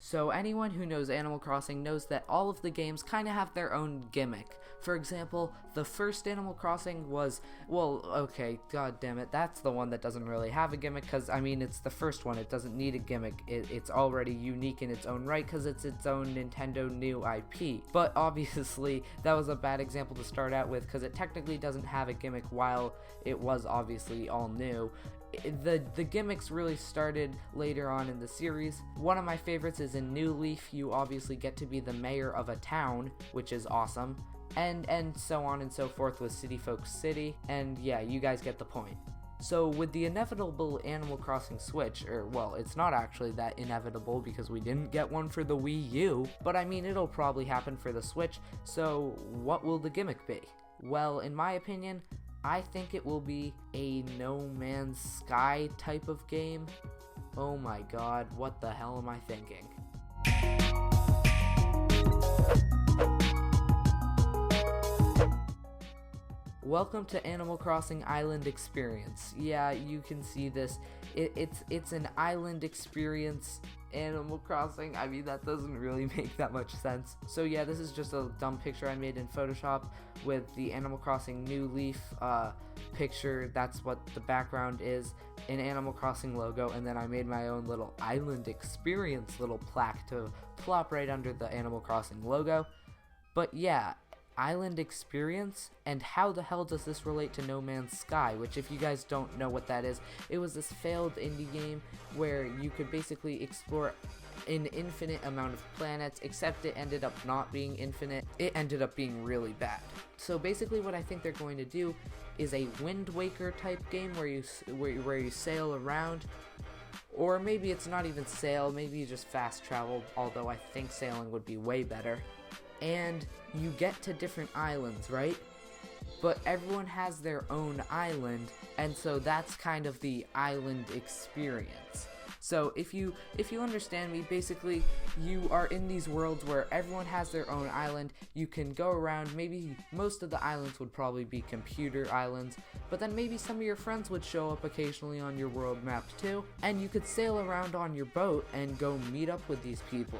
So anyone who knows Animal Crossing knows that all of the games kind of have their own gimmick. For example, the first Animal Crossing was, well, okay, god damn it, that's the one that doesn't really have a gimmick, because, I mean, it's the first one, it doesn't need a gimmick, it's already unique in its own right, because it's its own Nintendo new IP. But obviously, that was a bad example to start out with, because it technically doesn't have a gimmick while it was obviously all new. The gimmicks really started later on in the series. One of my favorites is in New Leaf. You obviously get to be the mayor of a town, which is awesome, and so on and so forth with City Folk City, and yeah, you guys get the point. So with the inevitable Animal Crossing Switch, or well, it's not actually that inevitable because we didn't get one for the Wii U, but I mean it'll probably happen for the Switch, so what will the gimmick be? Well, in my opinion, I think it will be a No Man's Sky type of game. Oh my god, what the hell am I thinking? Welcome to Animal Crossing Island Experience. Yeah, you can see this. It's an island experience. Animal Crossing, I mean, that doesn't really make that much sense. So yeah, this is just a dumb picture I made in Photoshop with the Animal Crossing New Leaf picture. That's what the background is, an Animal Crossing logo, and then I made my own little island experience little plaque to plop right under the Animal Crossing logo. But yeah, island experience, and how the hell does this relate to No Man's Sky, which, if you guys don't know what that is, it was this failed indie game where you could basically explore an infinite amount of planets, except it ended up not being infinite. It ended up being really bad. So basically what I think they're going to do is a Wind Waker type game where you sail around, or maybe it's not even sail, maybe you just fast travel, although I think sailing would be way better. And you get to different islands, right? But everyone has their own island, and so that's kind of the island experience. So if you understand me, basically you are in these worlds where everyone has their own island. You can go around, maybe most of the islands would probably be computer islands, but then maybe some of your friends would show up occasionally on your world map too, and you could sail around on your boat and go meet up with these people.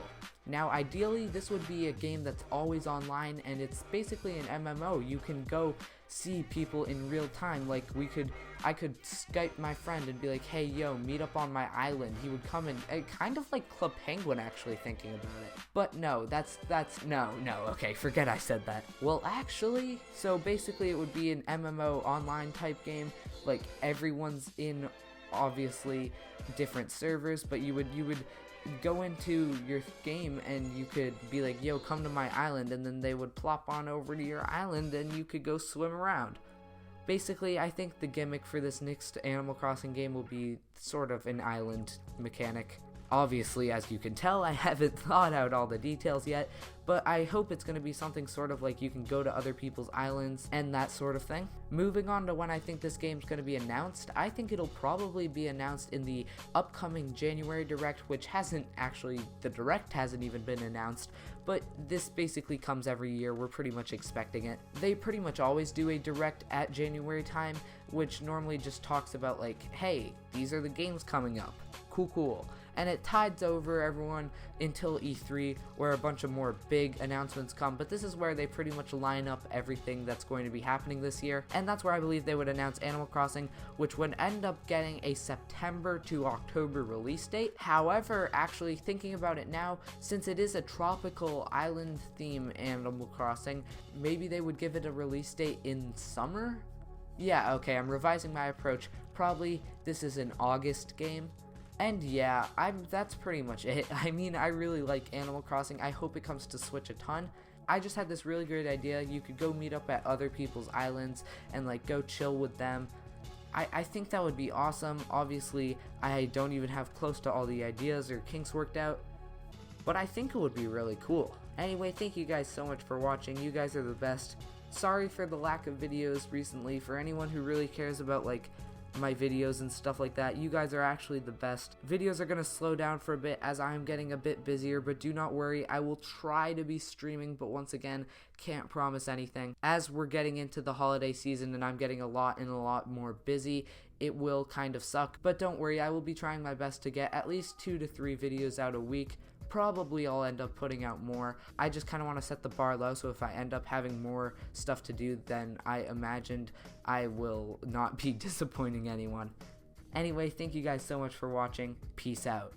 Now, ideally, this would be a game that's always online, and it's basically an MMO. You can go see people in real time. Like, I could Skype my friend and be like, hey, yo, meet up on my island. He would come and kind of like Club Penguin, actually, thinking about it. But no, no, okay, forget I said that. Well, actually, so basically it would be an MMO online type game. Like, everyone's in, obviously, different servers, but you would go into your game and you could be like, yo, come to my island, and then they would plop on over to your island and you could go swim around. Basically, I think the gimmick for this next Animal Crossing game will be sort of an island mechanic. Obviously, as you can tell, I haven't thought out all the details yet, but I hope it's going to be something sort of like you can go to other people's islands and that sort of thing. Moving on to when I think this game's going to be announced, I think it'll probably be announced in the upcoming January Direct, which the Direct hasn't even been announced, but this basically comes every year. We're pretty much expecting it. They pretty much always do a Direct at January time, which normally just talks about like, hey, these are the games coming up. Cool. And it tides over everyone until E3, where a bunch of more big announcements come, but this is where they pretty much line up everything that's going to be happening this year, and that's where I believe they would announce Animal Crossing, which would end up getting a September to October release date. However, actually thinking about it now, since it is a tropical island theme Animal Crossing, maybe they would give it a release date in summer? Yeah, okay, I'm revising my approach. Probably this is an August game. And yeah, that's pretty much it. I mean, I really like Animal Crossing. I hope it comes to Switch a ton. I just had this really great idea. You could go meet up at other people's islands and like go chill with them. I think that would be awesome. Obviously, I don't even have close to all the ideas or kinks worked out, but I think it would be really cool. Anyway, thank you guys so much for watching. You guys are the best. Sorry for the lack of videos recently. For anyone who really cares about like my videos and stuff like that, you guys are actually the best. Videos are gonna slow down for a bit as I'm getting a bit busier, but do not worry, I will try to be streaming, but once again, can't promise anything. As we're getting into the holiday season and I'm getting a lot more busy, it will kind of suck, but don't worry, I will be trying my best to get at least 2 to 3 videos out a week, Probably I'll end up putting out more. I just kind of want to set the bar low, so if I end up having more stuff to do than I imagined, I will not be disappointing anyone. Anyway, thank you guys so much for watching. Peace out.